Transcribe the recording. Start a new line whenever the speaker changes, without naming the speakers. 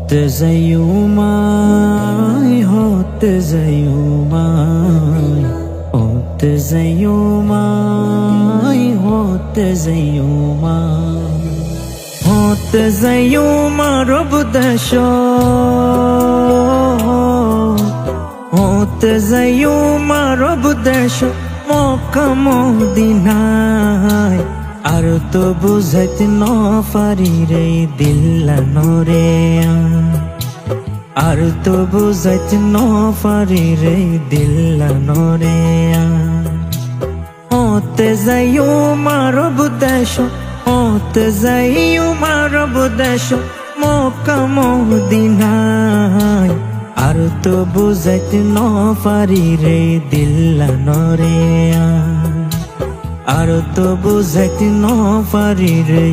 হতে যাইও মাই, হতে যাইও মাই, হতে যাইও মাই, হতে যাইও মাই, হতে যাইও মারব দেশ, হতে যাইও মারব দেশ মক্কা মদিনায়। আর তো বুঝাইতে ন পারি রে দিল্লানো রে, আর তো বুঝাইতে ন পারি রে দিল্লানো রে। হতে যাইও মারব দেশ, হতে যাইও মারব দেশ মক্কা মদিনায়। আর তো বুঝাইতে ন পারি রে দিল্লানো রে, আর তো বুঝাইতে ন পারি রে।